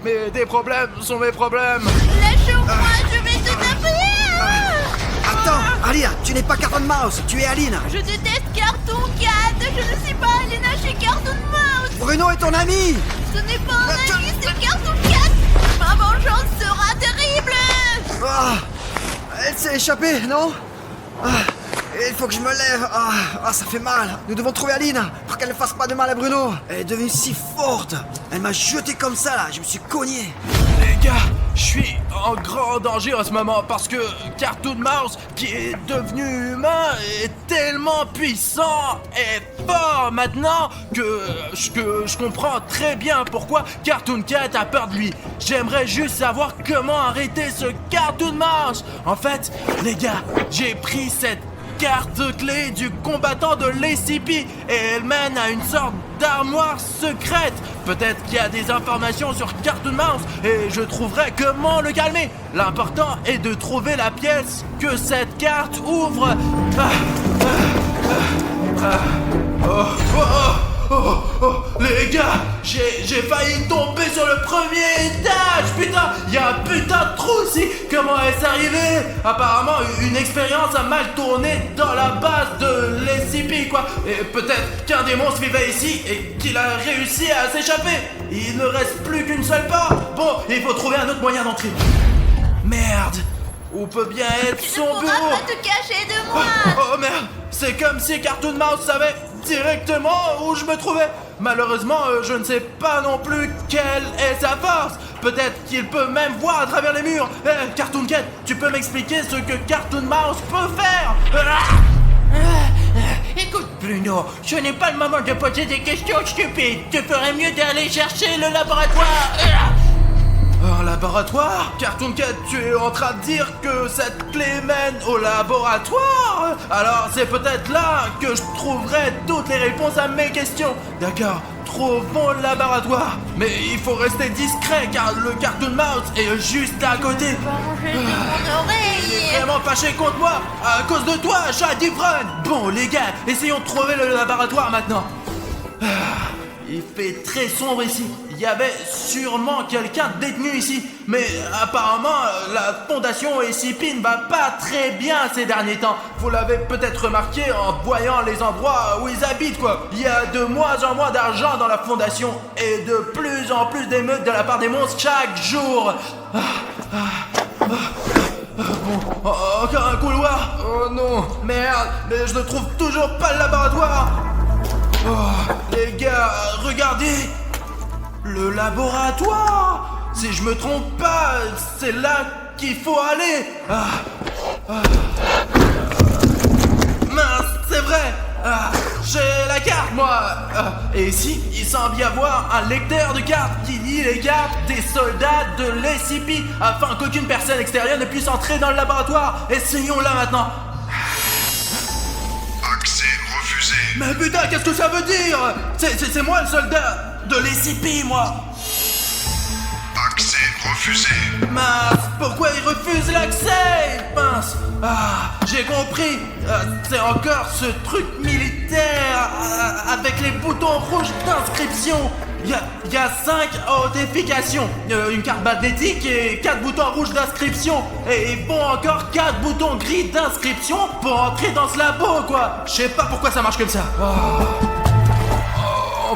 Mais des problèmes sont mes problèmes. Lâche-moi, je vais te taper. Attends, Alina, tu n'es pas Cartoon Mouse, tu es Alina. Je déteste Cartoon Cat. Je ne suis pas Alina chez Cartoon Mouse. Bruno est ton ami. Ce n'est pas un ami, c'est Cartoon Cat. Ma vengeance sera terrible. Ah, elle s'est échappée, non? Il faut que je me lève. Ça fait mal. Nous devons trouver Alina pour qu'elle ne fasse pas de mal à Bruno. Elle est devenue si forte. Elle m'a jeté comme ça là, je me suis cogné. Les gars, je suis en grand danger en ce moment parce que Cartoon Mouse, qui est devenu humain, est tellement puissant et fort maintenant que je comprends très bien pourquoi Cartoon Cat a peur de lui. J'aimerais juste savoir comment arrêter ce Cartoon Mouse. En fait, les gars, j'ai pris cette carte clé du combattant de l'SCP et elle mène à une sorte d'armoire secrète. Peut-être qu'il y a des informations sur Cartoon Mouse et je trouverai comment le calmer. L'important est de trouver la pièce que cette carte ouvre. Les gars, j'ai failli tomber sur le premier étage. Putain, il y a un putain de trou ici. Comment est-ce arrivé? Apparemment, une expérience a mal tourné dans la base de l'SCP, quoi. Et peut-être qu'un des monstres vivait ici et qu'il a réussi à s'échapper. Il ne reste plus qu'une seule porte. Bon, il faut trouver un autre moyen d'entrer. Merde. Où peut bien être son bureau? Tu ne pourras pas te cacher de moi. Oh merde, c'est comme si Cartoon Mouse savait directement où je me trouvais. Malheureusement, je ne sais pas non plus quelle est sa force. Peut-être qu'il peut même voir à travers les murs. Cartoon Cat, tu peux m'expliquer ce que Cartoon Mouse peut faire? Écoute Bruno, ce n'est pas le moment de poser des questions stupides. Tu ferais mieux d'aller chercher le laboratoire. Un laboratoire? Cartoon Cat, tu es en train de dire que cette clé mène au laboratoire? Alors c'est peut-être là que je trouverai toutes les réponses à mes questions. D'accord, trouvons le laboratoire. Mais il faut rester discret car le Cartoon Mouse est juste à côté. Je de mon oreille. Vraiment fâché contre moi à cause de toi, chat d'ivrogne. Bon les gars, essayons de trouver le laboratoire maintenant. Il fait très sombre ici. Il y avait sûrement quelqu'un de détenu ici. Mais apparemment, la fondation SCP ne va pas très bien ces derniers temps. Vous l'avez peut-être remarqué en voyant les endroits où ils habitent, quoi. Il y a de moins en moins d'argent dans la fondation et de plus en plus d'émeutes de la part des monstres chaque jour. Bon, encore un couloir. Oh non, merde, mais je ne trouve toujours pas le laboratoire. Oh, les gars, regardez! Le laboratoire! Si je me trompe pas, c'est là qu'il faut aller! Mince, c'est vrai! J'ai la carte, moi! Et ici, il semble y avoir un lecteur de cartes qui lit les cartes des soldats de l'SCP afin qu'aucune personne extérieure ne puisse entrer dans le laboratoire. Essayons-la maintenant! Accès refusé. Mais putain, qu'est-ce que ça veut dire? C'est moi le soldat de l'SCP, moi. Accès refusé. Mince, pourquoi il refuse l'accès? Mince, j'ai compris. C'est encore ce truc militaire avec les boutons rouges d'inscription. Il y a 5 authentifications, une carte magnétique et 4 boutons rouges d'inscription. Et il faut encore 4 boutons gris d'inscription pour entrer dans ce labo, quoi. Je sais pas pourquoi ça marche comme ça. Oh,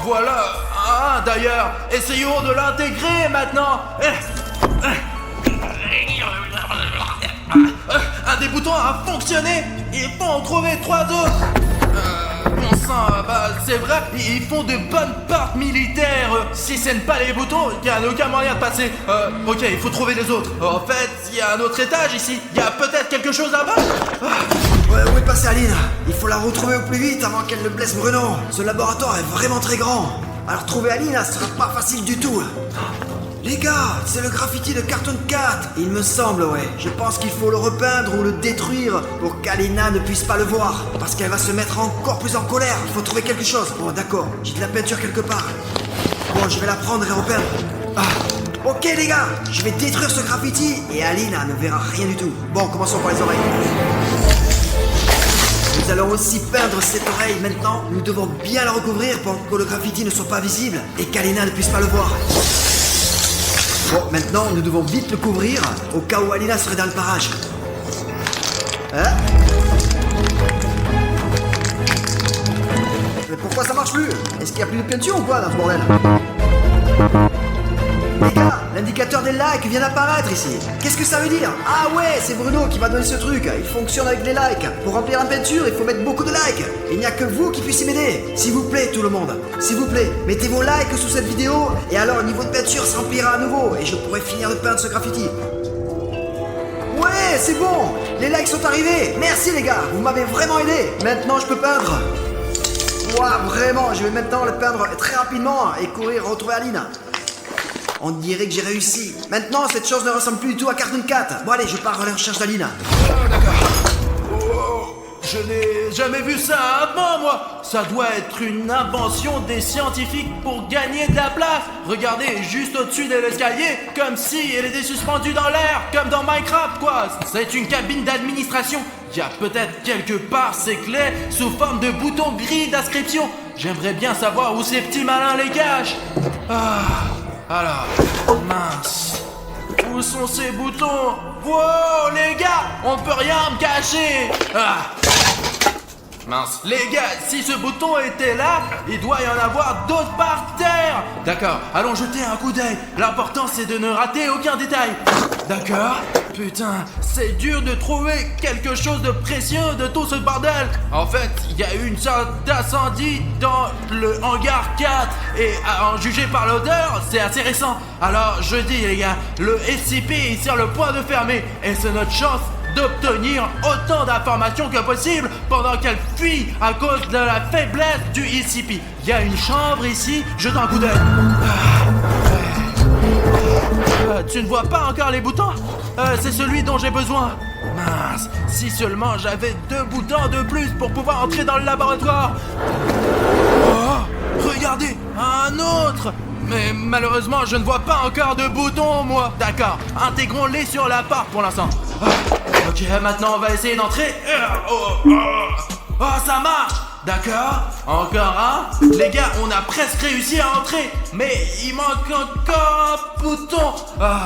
voilà un d'ailleurs. Essayons de l'intégrer maintenant. Un des boutons a fonctionné. Il faut en trouver 3 autres. Bon sang, c'est vrai, ils font de bonnes portes militaires. Si ce n'est pas les boutons, il n'y a aucun moyen de passer. Ok, il faut trouver les autres. En fait, il y a un autre étage ici. Il y a peut-être quelque chose là-bas. Ouais, où est passée Alina? Il faut la retrouver au plus vite avant qu'elle ne blesse Bruno. Ce laboratoire est vraiment très grand. Alors trouver Alina sera pas facile du tout. Les gars, c'est le graffiti de Cartoon Cat. Il me semble, ouais. Je pense qu'il faut le repeindre ou le détruire pour qu'Alina ne puisse pas le voir. Parce qu'elle va se mettre encore plus en colère. Il faut trouver quelque chose. Bon, d'accord. J'ai de la peinture quelque part. Bon, je vais la prendre et repeindre. Ok, les gars. Je vais détruire ce graffiti et Alina ne verra rien du tout. Bon, commençons par les oreilles. Nous allons aussi peindre cette oreille maintenant. Nous devons bien la recouvrir pour que le graffiti ne soit pas visible et qu'Alina ne puisse pas le voir. Maintenant, nous devons vite le couvrir, au cas où Alina serait dans le parage. Hein? Mais pourquoi ça marche plus? Est-ce qu'il y a plus de peinture ou quoi dans ce bordel? Les gars, l'indicateur des likes vient d'apparaître ici. Qu'est-ce que ça veut dire? Ah ouais, c'est Bruno qui m'a donné ce truc. Il fonctionne avec les likes. Pour remplir la peinture, il faut mettre beaucoup de likes. Il n'y a que vous qui puissiez m'aider. S'il vous plaît, tout le monde. S'il vous plaît, mettez vos likes sous cette vidéo. Et alors, le niveau de peinture s'emplira à nouveau. Et je pourrai finir de peindre ce graffiti. Ouais, c'est bon. Les likes sont arrivés. Merci les gars, vous m'avez vraiment aidé. Maintenant, je peux peindre. Ouah, vraiment, je vais maintenant le peindre très rapidement et courir retrouver Aline. On dirait que j'ai réussi. Maintenant, cette chose ne ressemble plus du tout à Cartoon Cat. Bon allez, je pars à la recherche d'Alina. Je n'ai jamais vu ça avant, moi. Ça doit être une invention des scientifiques pour gagner de la place. Regardez, juste au-dessus de l'escalier, comme si elle était suspendue dans l'air, comme dans Minecraft, quoi. C'est une cabine d'administration. Il y a peut-être quelque part ces clés sous forme de boutons gris d'inscription. J'aimerais bien savoir où ces petits malins les cachent. Alors, mince. Où sont ces boutons? Wow, les gars, on peut rien me cacher. Mince. Les gars, si ce bouton était là, il doit y en avoir d'autres par terre. D'accord, allons jeter un coup d'œil. L'important, c'est de ne rater aucun détail. D'accord. Putain, c'est dur de trouver quelque chose de précieux de tout ce bordel. En fait, il y a eu une sorte d'incendie dans le hangar 4. Et à en juger par l'odeur, c'est assez récent. Alors, je dis les gars, le SCP est sur le point de fermer. Et c'est notre chance d'obtenir autant d'informations que possible pendant qu'elle fuit à cause de la faiblesse du SCP. Il y a une chambre ici, jette un coup d'œil. Tu ne vois pas encore les boutons? C'est celui dont j'ai besoin. Mince, si seulement j'avais 2 boutons de plus pour pouvoir entrer dans le laboratoire. Oh, regardez, un autre. Mais malheureusement, je ne vois pas encore de boutons, moi. D'accord, intégrons-les sur la porte pour l'instant. Ok, maintenant on va essayer d'entrer. Oh, ça marche. D'accord, encore un. Les gars, on a presque réussi à entrer. Mais il manque encore un bouton.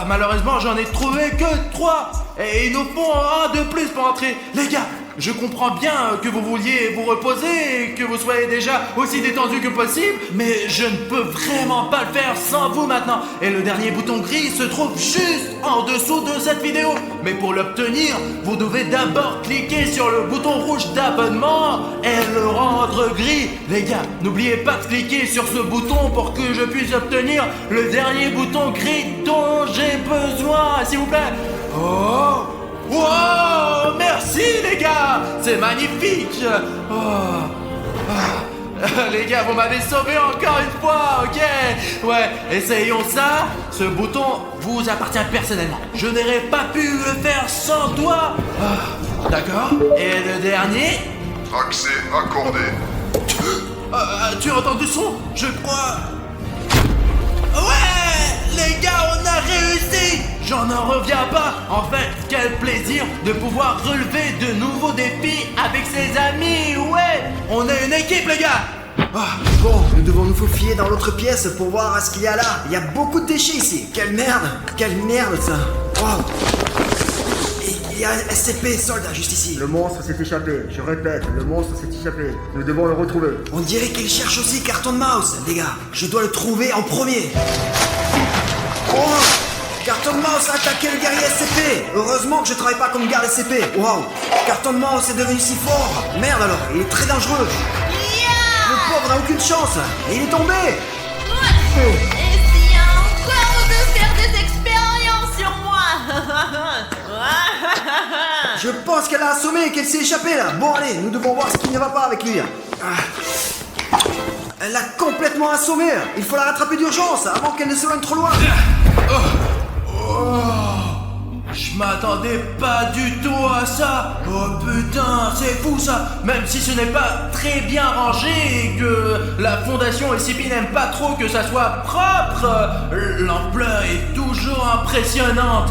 Malheureusement, j'en ai trouvé que 3. Et il nous faut un de plus pour entrer. Les gars, je comprends bien que vous vouliez vous reposer et que vous soyez déjà aussi détendu que possible, mais je ne peux vraiment pas le faire sans vous maintenant. Et le dernier bouton gris se trouve juste en dessous de cette vidéo. Mais pour l'obtenir, vous devez d'abord cliquer sur le bouton rouge d'abonnement et le rendre gris. Les gars, n'oubliez pas de cliquer sur ce bouton pour que je puisse obtenir le dernier bouton gris dont j'ai besoin, s'il vous plaît. Oh! Wow, merci les gars, c'est magnifique. Les gars, vous m'avez sauvé encore une fois, ok. Ouais, essayons ça. Ce bouton vous appartient personnellement. Je n'aurais pas pu le faire sans toi. D'accord. Et le dernier? Accès accordé. Tu as entendu le son? Je crois... Ouais, les gars, on a réussi. J'en reviens pas. En fait, quel plaisir de pouvoir relever de nouveaux défis avec ses amis. Ouais, on est une équipe, les gars. Bon, nous devons nous faufiler dans l'autre pièce pour voir ce qu'il y a là. Il y a beaucoup de déchets ici. Quelle merde ça. Wow. Et il y a un SCP soldat juste ici. Le monstre s'est échappé, je répète, le monstre s'est échappé. Nous devons le retrouver. On dirait qu'il cherche aussi Carton Mouse, les gars. Je dois le trouver en premier. Oh, Carton Mouse a attaqué le guerrier SCP. Heureusement que je travaille pas comme garde SCP. Wow, Carton Mouse est devenu si fort. Merde alors, il est très dangereux. Le pauvre n'a aucune chance. Et il est tombé. Essayez encore de faire des expériences sur moi. Je pense qu'elle a assommé et qu'elle s'est échappée là. Bon allez, nous devons voir ce qui ne va pas avec lui. Elle l'a complètement assommé. Il faut la rattraper d'urgence avant qu'elle ne s'éloigne trop loin. Je m'attendais pas du tout à ça. Oh putain, c'est fou ça. Même si ce n'est pas très bien rangé et que la fondation SCP n'aime pas trop que ça soit propre, l'ampleur est toujours impressionnante.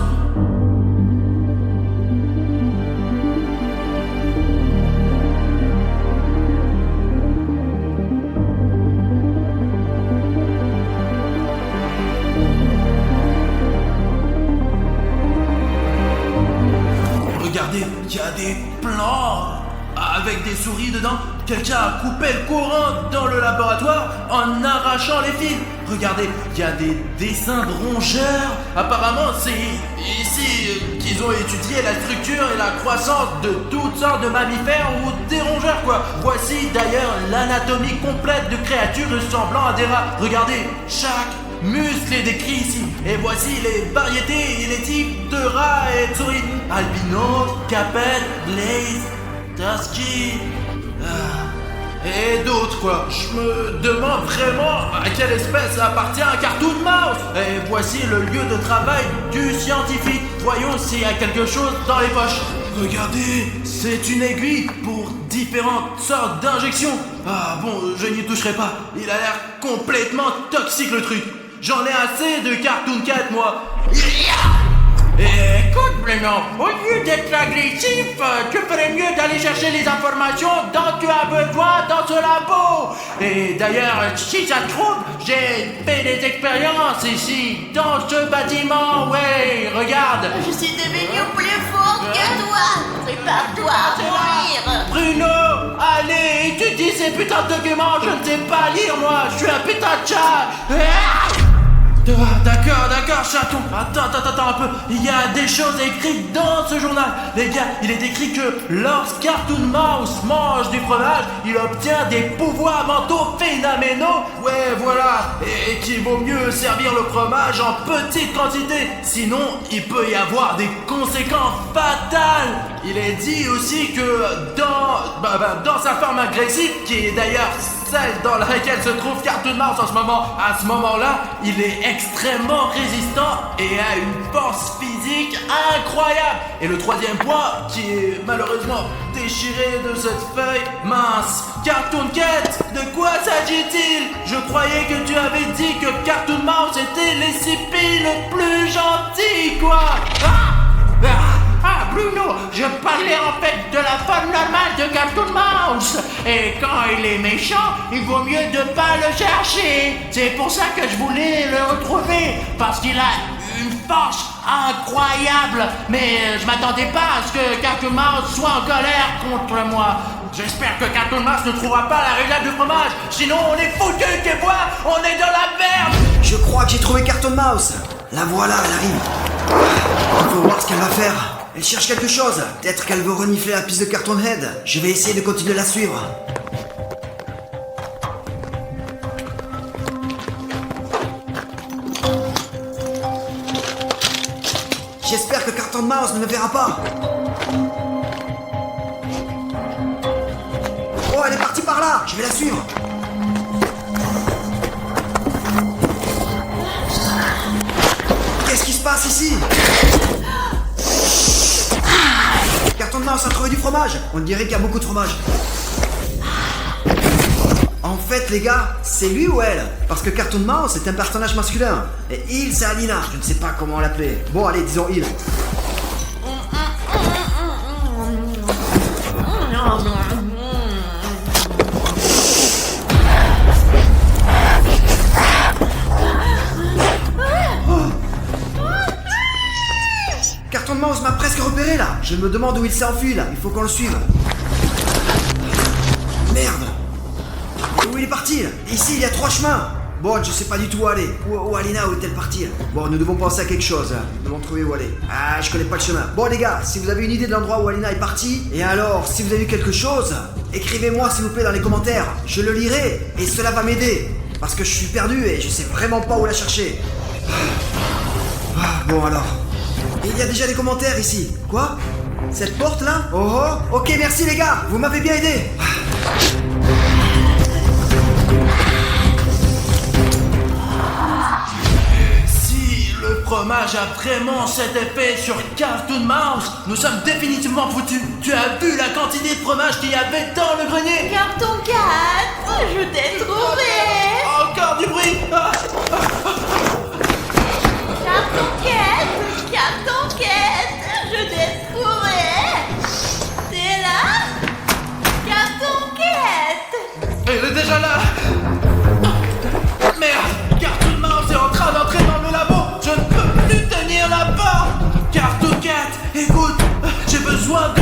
il y a des plans avec des souris dedans. Quelqu'un a coupé le courant dans le laboratoire en arrachant les fils. Regardez, il y a des dessins de rongeurs. Apparemment, c'est ici qu'ils ont étudié la structure et la croissance de toutes sortes de mammifères ou des rongeurs, quoi. Voici d'ailleurs l'anatomie complète de créatures ressemblant à des rats. Regardez, chaque muscle est décrit ici. Et voici les variétés et les types de rats et de souris. Albinos, capet, blaze, Tusky, et d'autres, quoi. Je me demande vraiment à quelle espèce appartient un Cartoon Mouse. Et voici le lieu de travail du scientifique. Voyons s'il y a quelque chose dans les poches. Regardez, c'est une aiguille pour différentes sortes d'injections. Ah bon, je n'y toucherai pas. Il a l'air complètement toxique, le truc. J'en ai assez de Cartoon Cat, moi. Écoute, Bruno, au lieu d'être agressif, tu ferais mieux d'aller chercher les informations dont tu as besoin dans ce labo. Et d'ailleurs, si ça te trouve, j'ai fait des expériences ici, dans ce bâtiment, ouais, regarde. Je suis devenue plus forte que toi. Prépare-toi à mourir. Bruno, allez, étudie ces putains de documents, je ne sais pas lire, moi, je suis un putain de chat. D'accord, chaton. Attends un peu. Il y a des choses écrites dans ce journal. Les gars, il est écrit que lorsque Cartoon Mouse mange du fromage, il obtient des pouvoirs mentaux phénoménaux. Ouais, voilà. Et qu'il vaut mieux servir le fromage en petite quantité. Sinon, il peut y avoir des conséquences fatales. Il est dit aussi que dans sa forme agressive, qui est d'ailleurs celle dans laquelle se trouve Cartoon Mouse en ce moment, à ce moment-là, il est extrêmement résistant et a une force physique incroyable. Et le troisième point, qui est malheureusement déchiré de cette feuille, mince, Cartoon Cat, de quoi s'agit-il? Je croyais que tu avais dit que Cartoon Mouse était l'SCP le plus gentil, quoi. Bruno, je parlais en fait de la forme normale de Cartoon Mouse. Et quand il est méchant, il vaut mieux de pas le chercher. C'est pour ça que je voulais le retrouver, parce qu'il a une force incroyable. Mais je m'attendais pas à ce que Cartoon Mouse soit en colère contre moi. J'espère que Cartoon Mouse ne trouvera pas la réglade du fromage. Sinon on est foutu, tu vois. On est dans la merde. Je crois que j'ai trouvé Cartoon Mouse. La voilà, elle arrive. Il faut voir ce qu'elle va faire. Elle cherche quelque chose. Peut-être qu'elle veut renifler la piste de Cartoon Head. Je vais essayer de continuer de la suivre. J'espère que Cartoon Mouse ne me verra pas. Oh, elle est partie par là. Je vais la suivre. Qu'est-ce qui se passe ici? Cartoon Mouse a trouvé du fromage. On dirait qu'il y a beaucoup de fromage. En fait, les gars, c'est lui ou elle? Parce que Cartoon Mouse est un personnage masculin. Et il, c'est Alina. Je ne sais pas comment l'appeler. Bon, allez, disons il. Cartoon Mouse m'a presque repéré là. Je me demande où il s'est enfui là. Il faut qu'on le suive. Merde. Où il est parti là? Ici il y a 3 chemins. Bon, je sais pas du tout où aller. Où Alina, où est-elle partie là? Bon, nous devons penser à quelque chose. Nous devons trouver où aller. Ah, je connais pas le chemin. Bon les gars, si vous avez une idée de l'endroit où Alina est partie, et alors, si vous avez vu quelque chose, écrivez-moi s'il vous plaît dans les commentaires. Je le lirai et cela va m'aider. Parce que je suis perdu et je sais vraiment pas où la chercher. Bon alors. Et il y a déjà des commentaires ici. Quoi? Cette porte là? Oh oh. Ok, merci les gars, vous m'avez bien aidé. Si le fromage a vraiment cet effet sur Cartoon Mouse, nous sommes définitivement foutus. Tu as vu la quantité de fromage qu'il y avait dans le grenier? Carton 4, je t'ai trouvé. Encore du bruit. Carton 4, je t'ai trouvé. T'es là? Carton 4. Elle est déjà là. Merde, Cartoon Mouse est en train d'entrer dans le labo. Je ne peux plus tenir la porte. Cartoon Cat, écoute, j'ai besoin de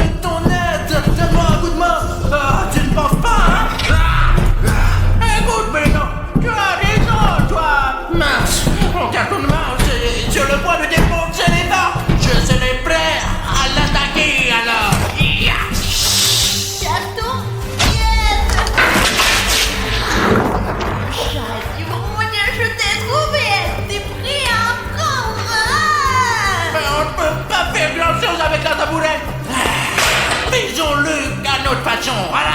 façon. Voilà.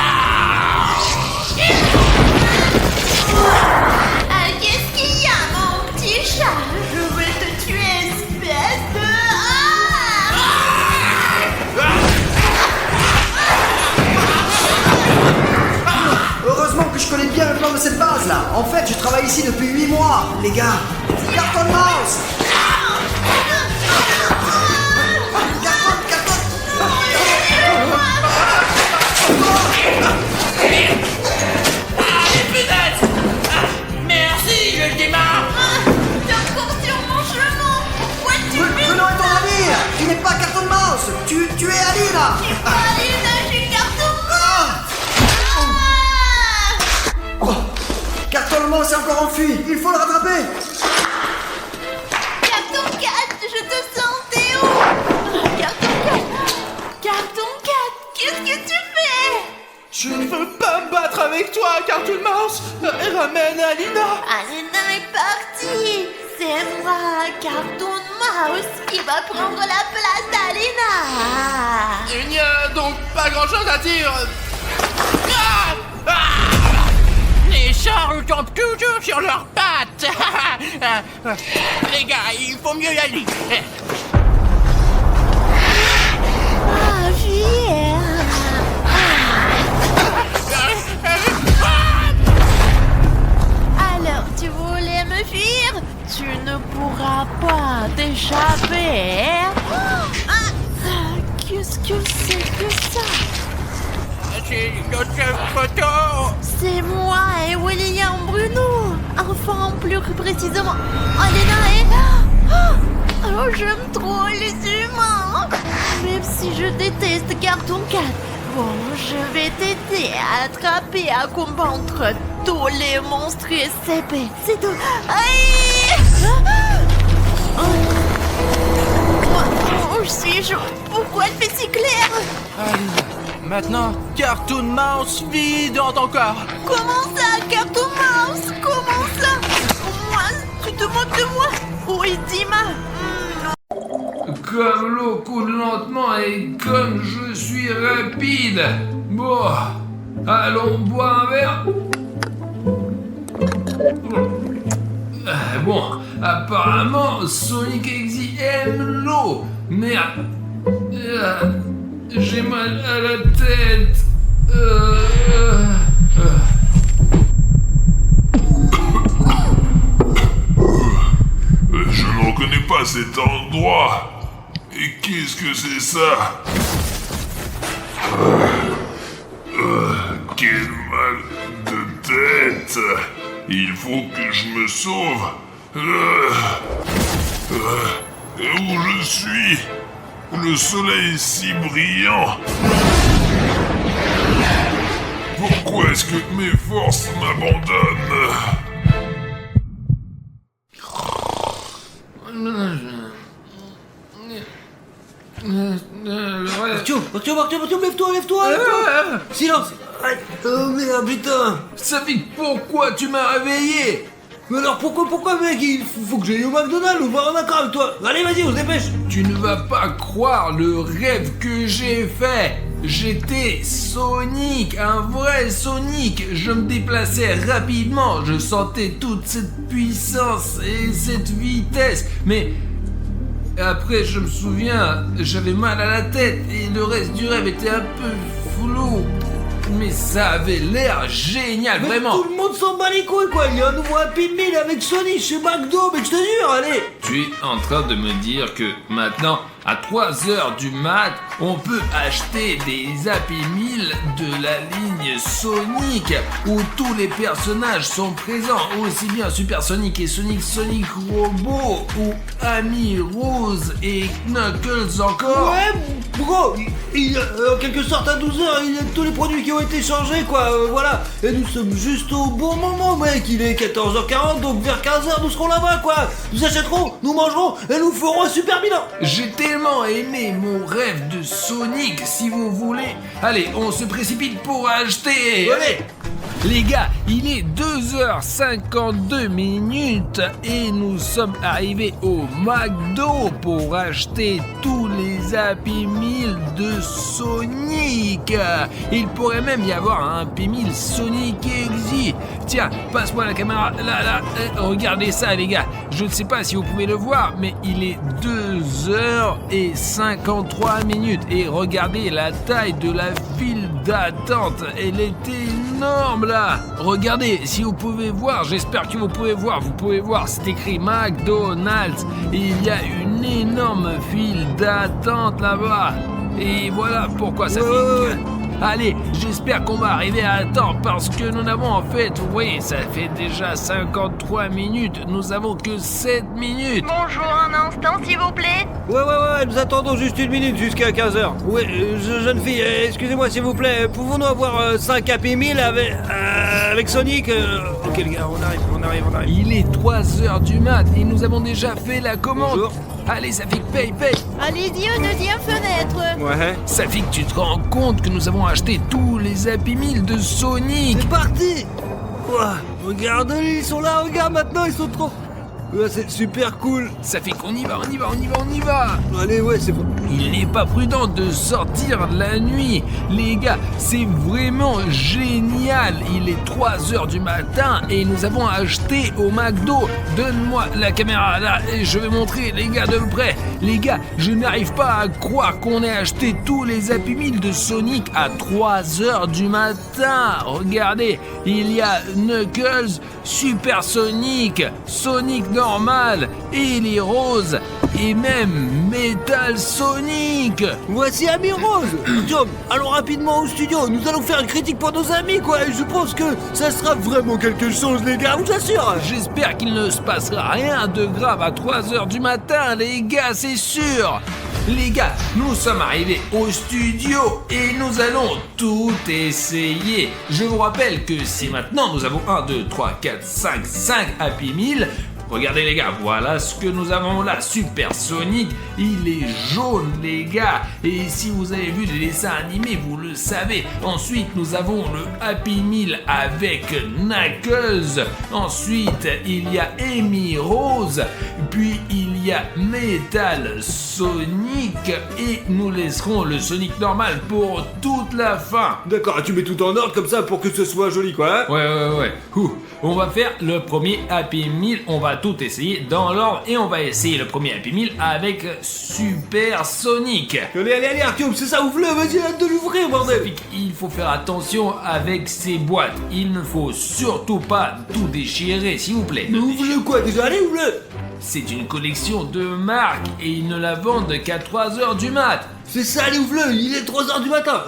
Ah, qu'est-ce qu'il y a, mon petit chat? Je vais te tuer, espèce de... Heureusement que je connais bien le plan de cette base là. En fait, je travaille ici depuis 8 mois, les gars. Carton Mouse. Merci, je démarre. T'es encore sur mon chemin. Pourquoi tu fais Bruno est ton ami. Tu n'es pas Carton Mouse. Tu es Alina. Alina, j'ai Carton Carton Mouse est encore enfui. Il faut le rattraper. Carton 4, je te sens, Théo. Carton 4. Carton 4, qu'est-ce que tu fais? Je ne veux pas me battre avec toi, Cartoon Mouse. Ramène Alina. Alina est partie. C'est moi, Carton Mouse, qui va prendre la place d'Alina. Il n'y a donc pas grand-chose à dire. Ah ah Les chats retombent toujours sur leurs pattes. Les gars, il faut mieux y aller. Ah, fier. Alors, tu voulais me fuir? Tu ne pourras pas t'échapper. Qu'est-ce que c'est que ça? C'est notre photo. C'est moi et William Bruno. Enfin, plus précisément, Alina et... Oh, j'aime trop les humains. Même si je déteste Cartoon 4. Bon, je vais t'aider à attraper, à combattre tous les monstres SCP. C'est tout. Aïe! Oh, je suis chaud. Pourquoi elle fait si clair? Alina, maintenant, Cartoon Mouse vit dans ton corps. Comment ça, Cartoon Mouse? Comment ça? Moi, tu te moques de moi? Oui, dis-moi. Comme l'eau coule lentement et comme je suis rapide. Bon, allons boire un verre. Bon, apparemment, Sonic Exy aime l'eau. Merde. J'ai mal à la tête. Je ne reconnais pas cet endroit. Et qu'est-ce que c'est ça? Quel mal de tête. Il faut que je me sauve. Où je suis? Le soleil est si brillant. Pourquoi est-ce que mes forces m'abandonnent? Martio, lève-toi. Silence. Oh merde, putain. Ça fait pourquoi tu m'as réveillé? Mais alors pourquoi mec? Il faut que j'aille au McDonald's ou voir un accord avec toi. Allez, vas-y, on se dépêche. Tu ne vas pas croire le rêve que j'ai fait. J'étais Sonic, un vrai Sonic. Je me déplaçais rapidement. Je sentais toute cette puissance et cette vitesse. Mais après, je me souviens, j'avais mal à la tête et le reste du rêve était un peu flou. Mais ça avait l'air génial, Mais vraiment. tout le monde s'en bat les couilles, quoi. Il y a un nouveau Happy Meal avec Sonic chez McDo, mais je te jure, allez. Tu es en train de me dire que maintenant, à 3h du mat, on peut acheter des Happy Meal de la ligne Sonic où tous les personnages sont présents, aussi bien Super Sonic et Sonic Robot ou Amy Rose et Knuckles encore. Ouais, gros, en quelque sorte à 12h, il y a tous les produits qui ont été changés, quoi, voilà. Et nous sommes juste au bon moment, mec, il est 14h40, donc vers 15h, nous serons là-bas, quoi. Nous achèterons, nous mangerons, et nous ferons un super bilan. J'ai tellement aimé mon rêve de Sonic, si vous voulez. Allez, on se précipite pour acheter. Allez. Les gars, il est 2h52 minutes et nous sommes arrivés au McDo pour acheter tous les Happy Meal de Sonic. Il pourrait même y avoir un Happy Meal Sonic Exy. Tiens, passe-moi la caméra. Là. Regardez ça, les gars. Je ne sais pas si vous pouvez le voir, mais il est 2h53. Et regardez la taille de la file d'attente. Elle est énorme, là. Regardez, si vous pouvez voir, j'espère que vous pouvez voir. Vous pouvez voir, c'est écrit McDonald's. Il y a une énorme file d'attente là-bas. Et voilà pourquoi ça fait... Allez, j'espère qu'on va arriver à temps parce que nous n'avons en fait, vous voyez, ça fait déjà 53 minutes, nous avons que 7 minutes. Bonjour, un instant, s'il vous plaît. Ouais, nous attendons juste 1 minute jusqu'à 15h. Oui, jeune fille, excusez-moi s'il vous plaît, pouvons-nous avoir 5 Happy Meal avec Sonic Ok les gars, on arrive. Il est 3h du mat et nous avons déjà fait la commande. Bonjour. Allez, Safik, paye. Allez-y au deuxième fenêtre. Ouais. Safik, tu te rends compte que nous avons acheté tous les Happy Meal de Sonic? C'est parti. Ouah, regarde, ils sont là, regarde maintenant, ils sont trop... Ouais, c'est super cool. Safik, on y va. Allez, ouais, c'est bon. Il n'est pas prudent de sortir la nuit. Les gars, c'est vraiment génial. Il est 3h du matin et nous avons acheté au McDo. Donne-moi la caméra là et je vais montrer les gars de près. Les gars, je n'arrive pas à croire qu'on ait acheté tous les Happy Meal de Sonic à 3h du matin. Regardez, il y a Knuckles, Super Sonic, Sonic normal, et les roses, et même Metal Sonic. Voici Ami Rose. Tom, allons rapidement au studio. Nous allons faire une critique pour nos amis, quoi. Et je pense que ça sera vraiment quelque chose, les gars, je vous assure. J'espère qu'il ne se passera rien de grave à 3h du matin, les gars, c'est sûr. Les gars, nous sommes arrivés au studio et nous allons tout essayer. Je vous rappelle que si maintenant nous avons 1, 2, 3, 4, 5 Happy Meal. Regardez les gars, voilà ce que nous avons là, Super Sonic, il est jaune les gars, et si vous avez vu les dessins animés, vous le savez. Ensuite, nous avons le Happy Meal avec Knuckles, ensuite il y a Amy Rose, puis il y a Metal Sonic, et nous laisserons le Sonic normal pour toute la fin. D'accord, tu mets tout en ordre comme ça pour que ce soit joli, quoi. Hein. Ouais. On va faire le premier Happy Meal, on va tout essayer dans l'ordre et on va essayer le premier Happy Meal avec Super Sonic. Allez, Artyom, c'est ça, ouvre-le, vas-y, hâte de l'ouvrir, bordel. Il faut faire attention avec ces boîtes, il ne faut surtout pas tout déchirer, s'il vous plaît. Mais ouvre-le quoi déjà, allez, ouvre-le. C'est une collection de marques et ils ne la vendent qu'à 3h du mat. C'est ça, allez, ouvre-le, il est 3h du matin.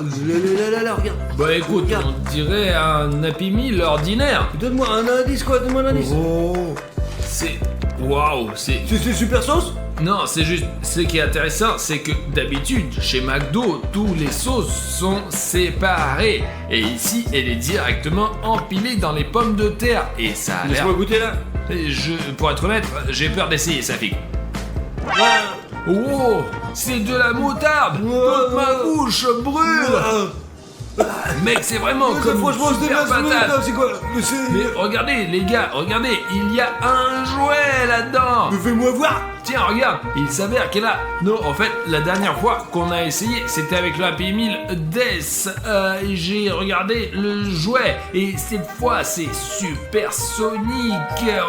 Là, regarde. Bah écoute, regarde. On dirait un Happy Meal ordinaire. Donne-moi un indice, quoi, donne-moi un indice. Oh, c'est... Waouh, c'est... C'est super sauce. Non, c'est juste, ce qui est intéressant, c'est que d'habitude, chez McDo, tous les sauces sont séparées. Et ici, elle est directement empilée dans les pommes de terre. Et ça a l'air... Laisse-moi goûter là. Pour être honnête, j'ai peur d'essayer, Safik. Oh, c'est de la moutarde. Toute ma bouche brûle. Mec, c'est vraiment comme franchement, une super patate. c'est quoi? Mais regardez, les gars, regardez, il y a un jouet là-dedans. Mais fais-moi voir. Tiens, regarde, il s'avère qu'elle a... Non, en fait, la dernière fois qu'on a essayé, c'était avec le Happy Meal Death. J'ai regardé le jouet, et cette fois, c'est Super Sonic.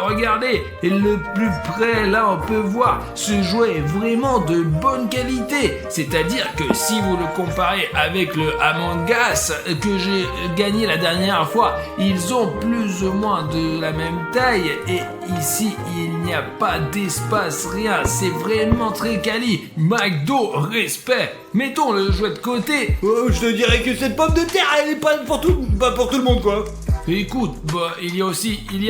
Regardez, et le plus près, là, on peut voir, ce jouet est vraiment de bonne qualité. C'est-à-dire que si vous le comparez avec le Among Us que j'ai gagné la dernière fois, ils ont plus ou moins de la même taille, et ici, il n'y a pas d'espace, rien. C'est vraiment très quali. McDo, respect. Mettons le jouet de côté. Oh, je te dirais que cette pomme de terre, elle est pas pour tout le monde, quoi. Écoute, il y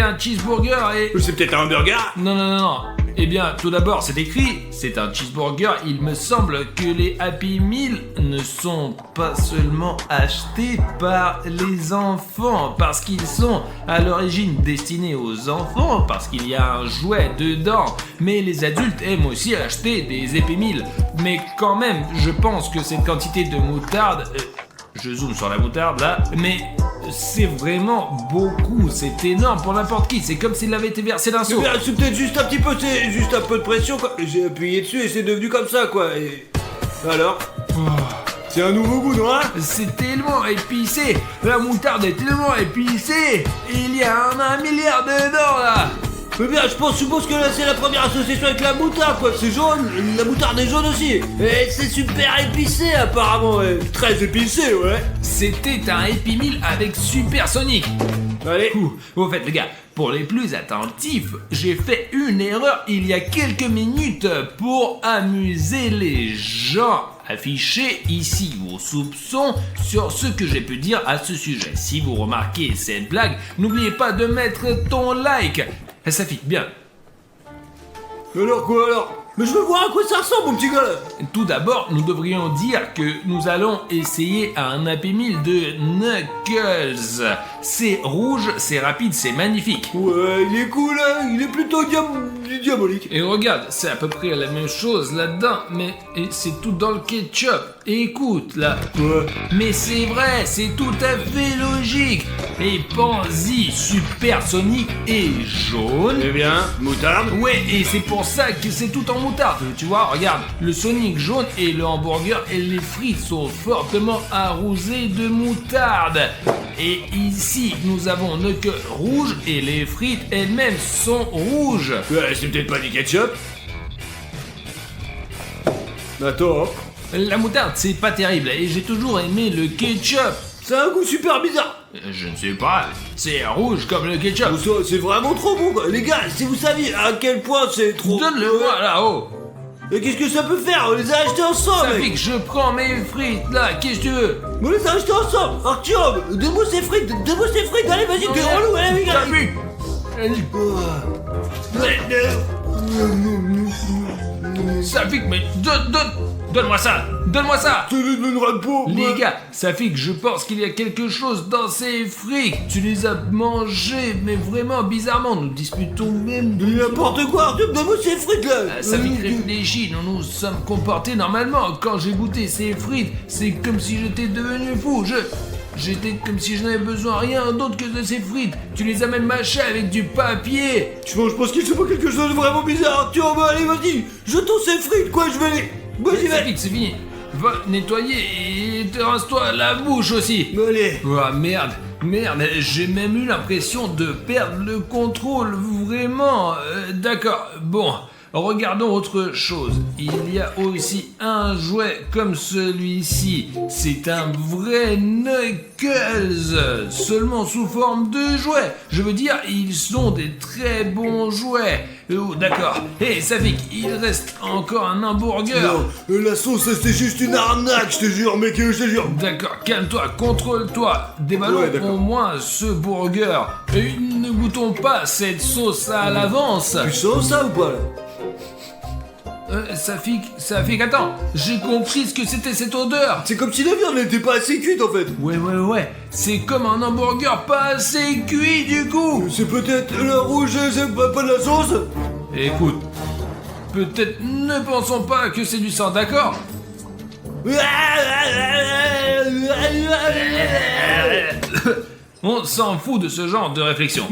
a un cheeseburger et... C'est peut-être un burger. Non. Eh bien, tout d'abord, c'est écrit, c'est un cheeseburger. Il me semble que les Happy Meal ne sont pas seulement achetés par les enfants, parce qu'ils sont à l'origine destinés aux enfants, parce qu'il y a un jouet dedans. Mais les adultes aiment aussi acheter des Happy Meal. Mais quand même, je pense que cette quantité de moutarde... je zoome sur la moutarde là, mais... c'est vraiment beaucoup, c'est énorme pour n'importe qui, c'est comme s'il avait été versé d'un seau. C'est peut-être juste un petit peu, c'est juste un peu de pression quoi. J'ai appuyé dessus et c'est devenu comme ça quoi. Et... Alors C'est un nouveau goût, non hein? C'est tellement épicé. La moutarde est tellement épicée. Il y a un milliard dedans là. Mais bien, je suppose que là c'est la première association avec la moutarde, quoi. C'est jaune, la moutarde est jaune aussi. Et c'est super épicé apparemment, ouais. Très épicé, ouais. C'était un Happy Meal avec Supersonic. Allez. Au fait les gars, pour les plus attentifs, j'ai fait une erreur il y a quelques minutes pour amuser les gens. Affichez ici vos soupçons sur ce que j'ai pu dire à ce sujet. Si vous remarquez cette blague, n'oubliez pas de mettre ton like. Ça fit bien. Alors quoi alors? Mais je veux voir à quoi ça ressemble, mon petit gars là. Tout d'abord, nous devrions dire que nous allons essayer un Happy Meal de Knuckles. C'est rouge, c'est rapide, c'est magnifique. Ouais, il est cool, hein. Il est plutôt diabolique. Et regarde, c'est à peu près la même chose là-dedans, mais c'est tout dans le ketchup. Et écoute, là. Ouais. Mais c'est vrai, c'est tout à fait logique. Et pense-y, Supersonic est jaune. Eh bien, moutarde. Ouais, et c'est pour ça que c'est tout en moutarde. Tu vois, regarde, le Sonic jaune et le hamburger et les frites sont fortement arrosés de moutarde. Et ici, nous avons Knuckles rouge et les frites elles-mêmes sont rouges. Ouais, c'est peut-être pas du ketchup. Attends. La moutarde, c'est pas terrible et j'ai toujours aimé le ketchup. C'est un goût super bizarre. Je ne sais pas, c'est rouge comme le ketchup. Ça, c'est vraiment trop bon, quoi. Les gars, si vous saviez à quel point c'est trop... Donne-le-moi là-haut. Et qu'est-ce que ça peut faire? On les a achetés ensemble, Ça mec. fait que je prends mes frites là, qu'est-ce que tu veux? On les a achetés ensemble. Arthur, donne-moi ces frites, allez, vas-y, t'es relou, allez, les gars. T'as vu? Safik, mais donne-moi ça. Donne-moi ça. Tu les donneras pas. Les gars, Safik, je pense qu'il y a quelque chose dans ces frites. Tu les as mangés, mais vraiment bizarrement. Nous disputons même. N'importe quoi, Arthur, donne-moi ces frites là. Safik réfléchit, nous nous sommes comportés normalement. Quand j'ai goûté ces frites, c'est comme si j'étais devenu fou. J'étais comme si je n'avais besoin de rien d'autre que de ces frites. Tu les as même mâchées avec du papier. Je pense qu'il se passe quelque chose de vraiment bizarre, Arthur. Bah allez, vas-y, jetons ces frites, quoi, je vais les... Vas-y, vas-y. Safik, c'est fini. Va nettoyer et te rince-toi la bouche aussi. Allez. Oh merde, j'ai même eu l'impression de perdre le contrôle, vraiment. D'accord, bon, regardons autre chose. Il y a aussi un jouet comme celui-ci. C'est un vrai Knuckles, seulement sous forme de jouet. Je veux dire, ils sont des très bons jouets. Oh, d'accord. Hé, Safik, il reste encore un hamburger. Non, la sauce, c'est juste une arnaque, je te jure, mec, je te jure. D'accord, calme-toi, contrôle-toi. Déballons Ouais, d'accord. au moins ce burger. Et ne goûtons pas cette sauce à l'avance. Tu sens ça ou pas, là? Safik, attends. J'ai compris ce que c'était cette odeur. C'est comme si la viande n'était pas assez cuite, en fait. Ouais. C'est comme un hamburger pas assez cuit, du coup. C'est peut-être le rouge, c'est pas de la sauce. Écoute, peut-être ne pensons pas que c'est du sang, d'accord? On s'en fout de ce genre de réflexion.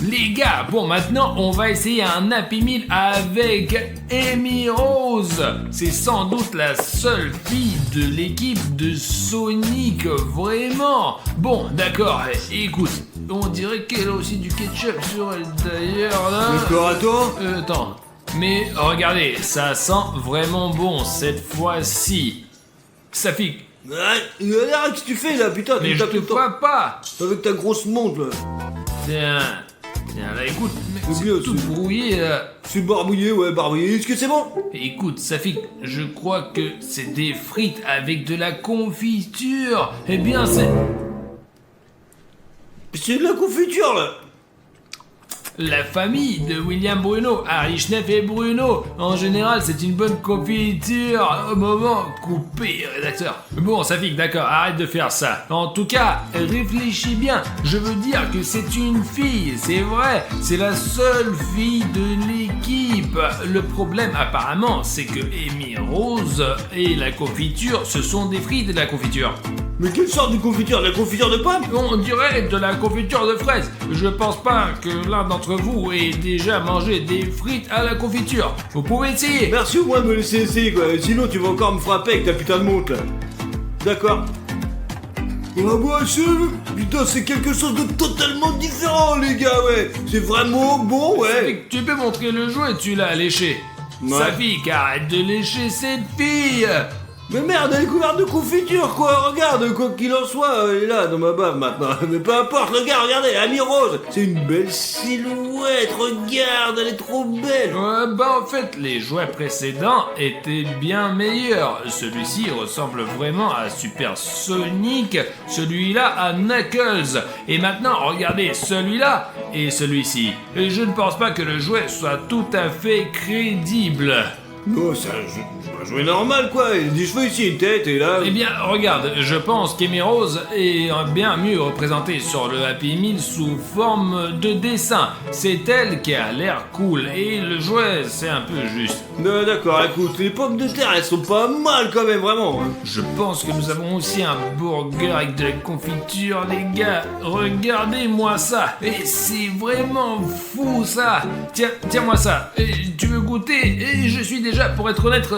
Les gars, bon maintenant on va essayer un Happy Meal avec Amy Rose. C'est sans doute la seule fille de l'équipe de Sonic, vraiment. Bon, d'accord, écoute, on dirait qu'elle a aussi du ketchup sur elle d'ailleurs là. D'accord, attends. Attends, mais regardez, ça sent vraiment bon cette fois-ci. Safik. Arrête, qu'est-ce que tu fais là, putain? Mais je te vois pas. Avec ta grosse montre là. Tiens, là, écoute, C'est bien, c'est tout c'est- brouillé, là. C'est barbouillé, ouais, barbouillé. Est-ce que c'est bon? Écoute, Safik, je crois que c'est des frites avec de la confiture. Eh bien, c'est... C'est de la confiture là. La famille de William Bruno, Harry Schneff et Bruno. En général, c'est une bonne confiture. Au moment, coupé, rédacteur. Bon, Safik, d'accord, arrête de faire ça. En tout cas, réfléchis bien. Je veux dire que c'est une fille, c'est vrai. C'est la seule fille de l'équipe. Le problème, apparemment, c'est que Amy Rose et la confiture, ce sont des frites de la confiture. Mais quelle sorte de confiture? De la confiture de pomme? On dirait de la confiture de fraises. Je pense pas que l'un d'entre vous ait déjà mangé des frites à la confiture. Vous pouvez essayer. Merci au moins de me laisser essayer quoi, sinon tu vas encore me frapper avec ta putain de montre là. D'accord. Ah bah putain c'est quelque chose de totalement différent les gars, ouais. C'est vraiment bon, ouais. Tu peux montrer le jouet, tu l'as léché. Ouais. Safik, arrête de lécher cette fille. Mais merde, elle est couverte de confiture quoi, regarde, quoi qu'il en soit, elle est là dans ma bave maintenant. Mais peu importe, le gars, regardez, Ami Rose, c'est une belle silhouette, regarde, elle est trop belle. Ouais, bah en fait, les jouets précédents étaient bien meilleurs. Celui-ci ressemble vraiment à Super Sonic, celui-là à Knuckles. Et maintenant, regardez celui-là et celui-ci. Et je ne pense pas que le jouet soit tout à fait crédible. Non, c'est un jouet normal quoi, il y a des cheveux ici, une tête et là... Eh bien, regarde, je pense qu'Amy Rose est bien mieux représentée sur le Happy Meal sous forme de dessin. C'est elle qui a l'air cool, et le jouet, c'est un peu juste. Non, d'accord, écoute, les pommes de terre, elles sont pas mal quand même, vraiment. Hein. Je pense que nous avons aussi un burger avec de la confiture, les gars. Regardez-moi ça, et c'est vraiment fou ça. Tiens-moi ça, et tu veux goûter? Et je suis déjà, pour être honnête,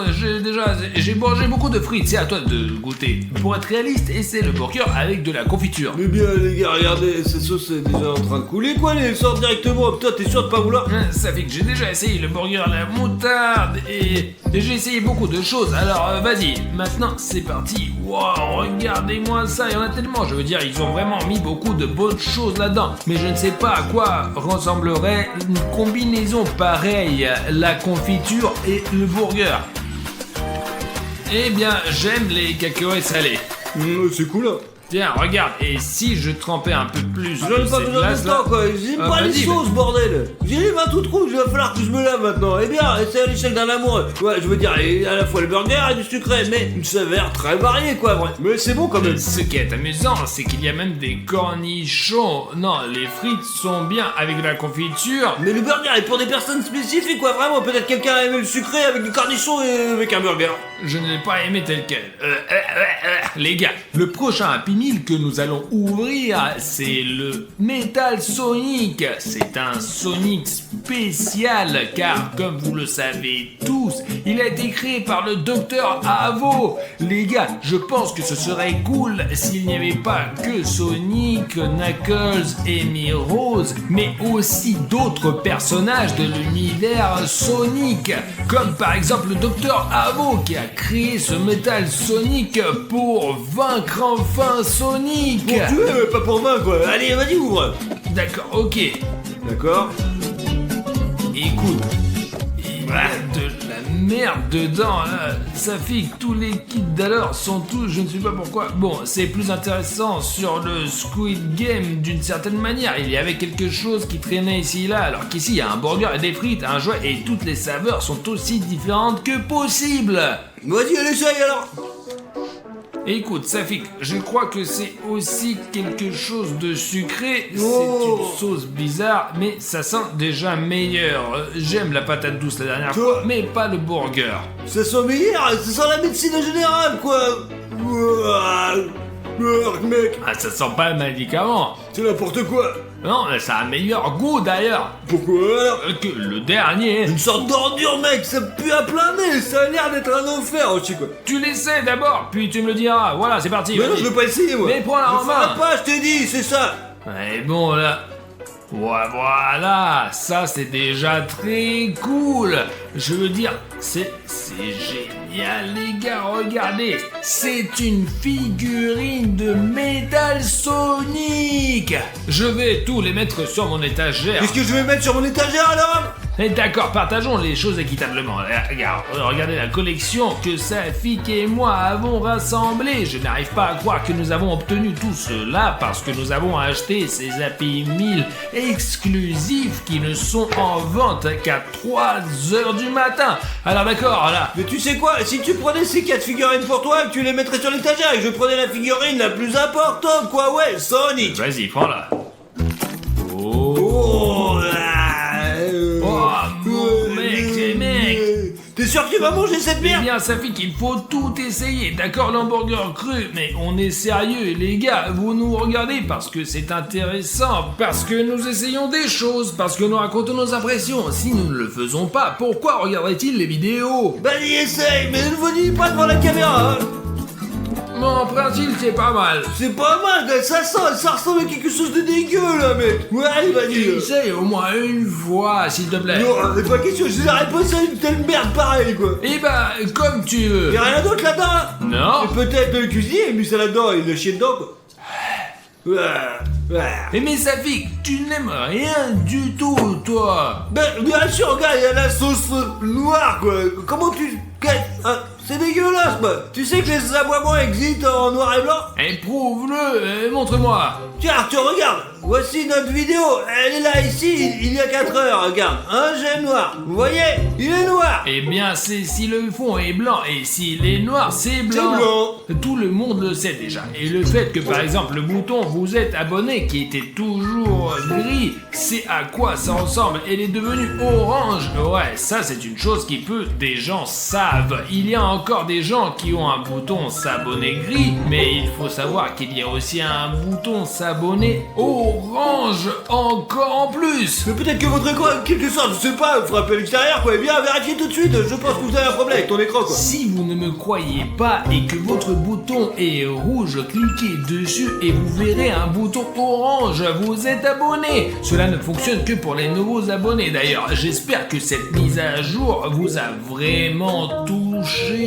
j'ai mangé beaucoup de frites, c'est à toi de goûter. Pour être réaliste, essaie le burger avec de la confiture. Mais bien les gars, regardez, cette sauce est déjà en train de couler quoi, elle sort directement. Putain, t'es sûr de pas vouloir? Ça fait que j'ai déjà essayé le burger à la moutarde et j'ai essayé beaucoup de choses. Alors vas-y, maintenant c'est parti. Wow, regardez-moi ça, il y en a tellement. Je veux dire, ils ont vraiment mis beaucoup de bonnes choses là-dedans. Mais je ne sais pas à quoi ressemblerait une combinaison pareille, la confiture et le burger. Eh bien, j'aime les cacahuètes salées. C'est cool hein. Tiens, regarde, et si je trempais un peu plus J'en de ai pas cette besoin de glace-là? temps quoi, j'aime pas les vas-y, sauces bordel. J'ai les mains toutes rouges, il va falloir que je me lave maintenant. Eh bien, c'est à l'échelle d'un amoureux. Ouais, je veux dire, à la fois le burger et du sucré, mais une saveur très variée quoi, vrai. Mais c'est bon quand même. Ce qui est amusant, c'est qu'il y a même des cornichons. Non, les frites sont bien avec de la confiture. Mais le burger est pour des personnes spécifiques quoi, vraiment. Peut-être quelqu'un a aimé le sucré avec du cornichon et avec un burger. Je ne l'ai pas aimé tel quel. Les gars, le prochain Happy Meal que nous allons ouvrir, c'est le Metal Sonic. C'est un Sonic spécial, car comme vous le savez tous, il a été créé par le Dr Avo. Les gars, je pense que ce serait cool s'il n'y avait pas que Sonic, Knuckles et Amy Rose, mais aussi d'autres personnages de l'univers Sonic, comme par exemple le Dr Avo qui a créé ce Metal Sonic pour vaincre enfin Sonic. Pour tuer, pas pour vaincre quoi. Allez, vas-y, ouvre. D'accord, ok. D'accord. Écoute, il y a de la merde dedans, là. Ça fait que tous les kits d'alors sont tous, je ne sais pas pourquoi. Bon, c'est plus intéressant sur le Squid Game d'une certaine manière. Il y avait quelque chose qui traînait ici et là, alors qu'ici il y a un burger et des frites, un jouet, et toutes les saveurs sont aussi différentes que possible. Vas-y, allez, essaye alors. Écoute, Safik, je crois que c'est aussi quelque chose de sucré. Oh. C'est une sauce bizarre, mais ça sent déjà meilleur. J'aime la patate douce la dernière fois, mais pas le burger. Ça sent meilleur, ça sent la médecine en général quoi. Mec, Ah, ça sent pas le médicament. c'est n'importe quoi. Non, ça a un meilleur goût d'ailleurs Pourquoi alors? que le dernier. Une sorte d'ordure mec, ça pue à plein nez, ça a l'air d'être un enfer aussi quoi. Tu l'essaies d'abord, puis tu me le diras. Voilà, c'est parti. Mais non, vas-y. je veux pas essayer moi. Mais prends-la en Je ferai main. pas, je t'ai dit, c'est ça. Ouais, bon là. Ouais, voilà, ça c'est déjà très cool. Je veux dire, c'est génial les gars, regardez. C'est une figurine de Metal Sonic. Je vais tous les mettre sur mon étagère. Qu'est-ce que je vais mettre sur mon étagère alors? Et d'accord, partageons les choses équitablement. Regarde, regardez la collection que Safik et moi avons rassemblée. Je n'arrive pas à croire que nous avons obtenu tout cela parce que nous avons acheté ces Happy Meal exclusifs qui ne sont en vente qu'à 3h du matin. Alors d'accord, là. Mais tu sais quoi, si tu prenais ces 4 figurines pour toi, tu les mettrais sur l'étagère et je prenais la figurine la plus importante quoi, ouais, Sonic. Vas-y, prends-la. Oh, Oh, mon mec. T'es sûr que tu vas manger cette Eh merde? bien, Safik, il faut tout essayer. D'accord, l'hamburger cru, mais on est sérieux, les gars. Vous nous regardez parce que c'est intéressant, parce que nous essayons des choses, parce que nous racontons nos impressions. Si nous ne le faisons pas, pourquoi regarderait-il les vidéos? Bah, il essaye, mais ne vous dis pas devant la caméra, hein. Bon, en principe, c'est pas mal. C'est pas mal, ça ressemble à quelque chose de dégueu, là, mec. Ouais, allez, vas-y. Essaye au moins une fois, s'il te plaît. Non, c'est pas question, je n'arrête pas ça une telle merde pareille, quoi. Eh ben, comme tu veux. Y'a rien d'autre là-dedans, hein? Non. Et peut-être le cuisinier, il a mis ça là-dedans, il l'a chié dedans, quoi. Mais Safik, tu n'aimes rien du tout, toi. Ben, bien sûr, gars, il y a la sauce noire, quoi. Comment tu... Hein, c'est dégueulasse, quoi. Tu sais que les aboiements existent en noir et blanc? Éprouve-le, montre-moi. Tiens, Arthur, regarde. Voici notre vidéo. Elle est là, ici, il y a 4 heures, regarde. Un j'aime noir. Vous voyez? Il est noir. Eh bien, c'est si le fond est blanc et s'il est noir, c'est blanc. C'est blanc. Tout le monde le sait déjà. Et le fait que, par exemple, le bouton vous êtes abonné qui était toujours gris, c'est à quoi ça ressemble. Elle est devenue orange. Ouais, ça, c'est une chose qui peu des gens savent. Il y a encore des gens qui ont un bouton s'abonner gris, mais il faut savoir qu'il y a aussi un bouton s'abonner orange encore en plus. Mais peut-être que votre écran, quelque sorte, je sais pas, frappez à l'extérieur, quoi. Eh bien, vérifiez tout de suite. Je pense que vous avez un problème avec ton écran, quoi. Si vous ne me croyez pas et que votre bouton est rouge, cliquez dessus et vous verrez un bouton orange. Vous êtes abonné. Cela ne fonctionne que pour les nouveaux abonnés d'ailleurs. J'espère que cette mise à jour vous a vraiment touché.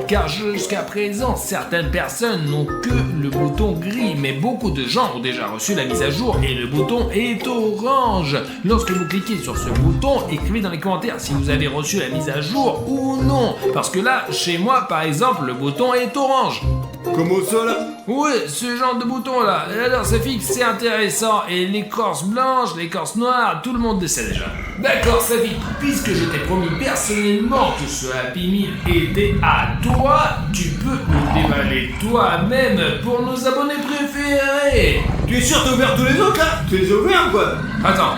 Car jusqu'à présent, certaines personnes n'ont que le bouton gris. Mais beaucoup de gens ont déjà reçu la mise à jour et le bouton est orange. Lorsque vous cliquez sur ce bouton, écrivez dans les commentaires si vous avez reçu la mise à jour ou non. Parce que là, chez moi par exemple, le bouton est orange. Comment ça, là? Oui, ce genre de bouton là. Alors Safik, c'est intéressant. Et l'écorce blanche, l'écorce noire, tout le monde le sait déjà. D'accord Safik, puisque je t'ai promis personnellement que ce Happy Meal était à toi, tu peux le déballer toi-même pour nos abonnés préférés. Tu es sûr de ouvrir tous les autres, là? Tu les as ouverts, quoi. Attends,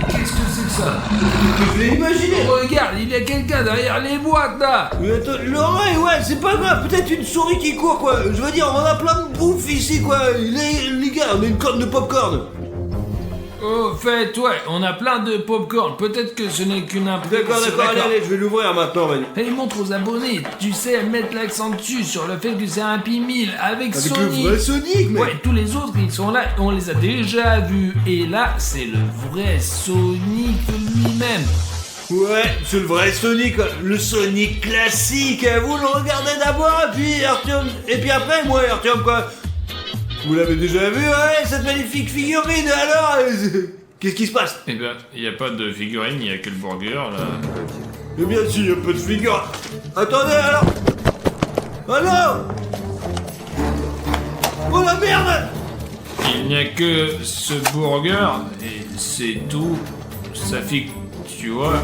qu'est-ce que c'est que ça? Je l'ai imaginé. Regarde, il y a quelqu'un derrière les boîtes là. Mais attends, l'oreille, ouais, c'est pas grave, peut-être une souris qui court, quoi. Je veux dire, on a plein de bouffe ici, quoi. Les gars, on a une corne de popcorn. Au fait, ouais, on a plein de popcorn. Peut-être que ce n'est qu'une impression. D'accord, allez, je vais l'ouvrir maintenant, vas-y. Allez, montre aux abonnés. Tu sais, mettre l'accent dessus sur le fait que c'est un Happy Meal avec Avec Sonic. le vrai Sonic, mec. Ouais, tous les autres, ils sont là, on les a déjà vus. Et là, c'est le vrai Sonic lui-même. Ouais, c'est le vrai Sonic, le Sonic classique. Vous le regardez d'abord, et puis après, moi, Artyom, quoi. Vous l'avez déjà vu, ouais, cette magnifique figurine, alors qu'est-ce qui se passe? Eh ben, il n'y a pas de figurine, il n'y a que le burger, là. Eh bien, si, il y a pas de figure. Attendez, alors. Oh non! Oh la merde! Il n'y a que ce burger, et c'est tout. Ça fait, tu vois.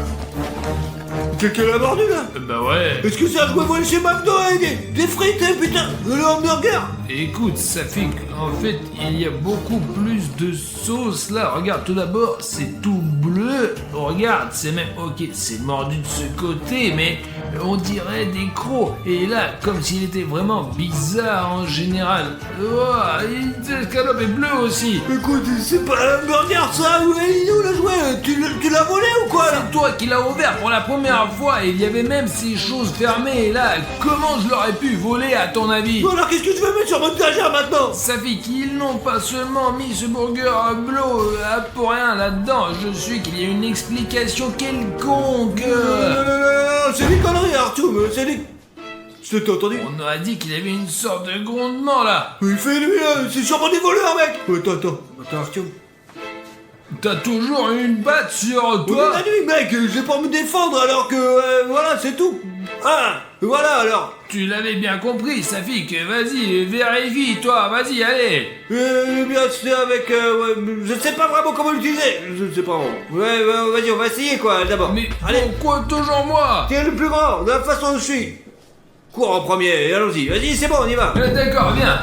Quelqu'un l'a mordu, là? Bah ouais. Est-ce que c'est un jouet volé chez McDo, des frites, putain, le hamburger? Écoute, ça fait qu'en fait, il y a beaucoup plus de sauce là. Regarde, tout d'abord, c'est tout bleu. Regarde, c'est même, ok, c'est mordu de ce côté, mais on dirait des crocs. Et là, comme s'il était vraiment bizarre en général. Oh, l'escalope est bleue aussi. Écoute, c'est pas un hamburger, ça, ou il est où le jouet? Tu l'as volé ou quoi, là? C'est toi qui l'as ouvert pour la première fois et il y avait même ces choses fermées. Et là, comment je l'aurais pu voler à ton avis? Bon, alors qu'est-ce que tu veux mettre sur mon étagère maintenant? Ça fait qu'ils n'ont pas seulement mis ce burger bleu pour rien là-dedans. Je suis qu'il y a une explication quelconque. Non, c'est des conneries, Artyom, c'est des... Je t'ai entendu? On a dit qu'il y avait une sorte de grondement là. Il fait nuit, c'est sûrement des voleurs, mec. Attends, Artyom. T'as toujours une batte sur On toi? est la nuit, mec, j'ai pas à me défendre alors que... voilà, c'est tout. Ah, voilà alors. Tu l'avais bien compris, Safik. Vas-y, vérifie, toi. Vas-y, allez. Bien, c'est avec... ouais, je sais pas vraiment comment l'utiliser. Je sais pas vraiment. Ouais, vas-y, on va essayer, quoi, d'abord. Mais allez, pourquoi toujours moi? t'es le plus grand, de la façon dont je suis. Cours en premier, allons-y. Vas-y, c'est bon, on y va. D'accord, viens.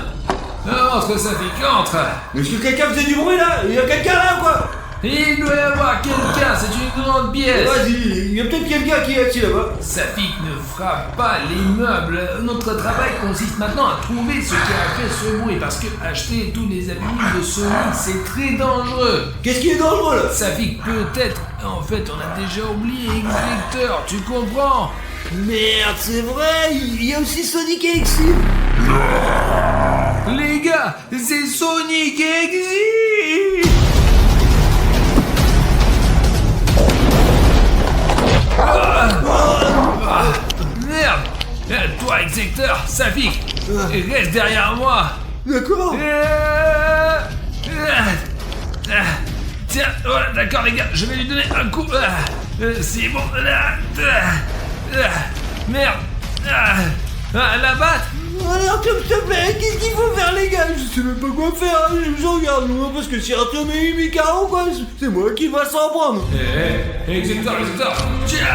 Entre, Safik, entre. Est-ce que quelqu'un faisait du bruit, là? Il y a quelqu'un, là, ou quoi? Il doit y avoir quelqu'un, c'est une grande pièce. Vas-y, il y a peut-être quelqu'un qui est assis là-bas. Safik ne frappe pas les meubles. Notre travail consiste maintenant à trouver ce qui a fait ce bruit, parce que acheter tous les habits de Sonic, c'est très dangereux. Qu'est-ce qui est dangereux là? Safik, peut-être. En fait, on a déjà oublié X-Vector, tu comprends? Merde, c'est vrai, il y a aussi Sonic et Exil. Les gars, c'est Sonic et Exil. Merde. Toi, Execteur, Safik, reste derrière moi. D'accord. Tiens, voilà, d'accord les gars, je vais lui donner un coup. C'est bon. Merde. La batte. Allez Artyom, s'il te plaît, qu'est-ce qu'il faut faire les gars? Je sais même pas quoi faire, je regarde loin parce que si Artyom est eu mes carreaux quoi, c'est moi qui va s'en prendre. Execteur. Tiens.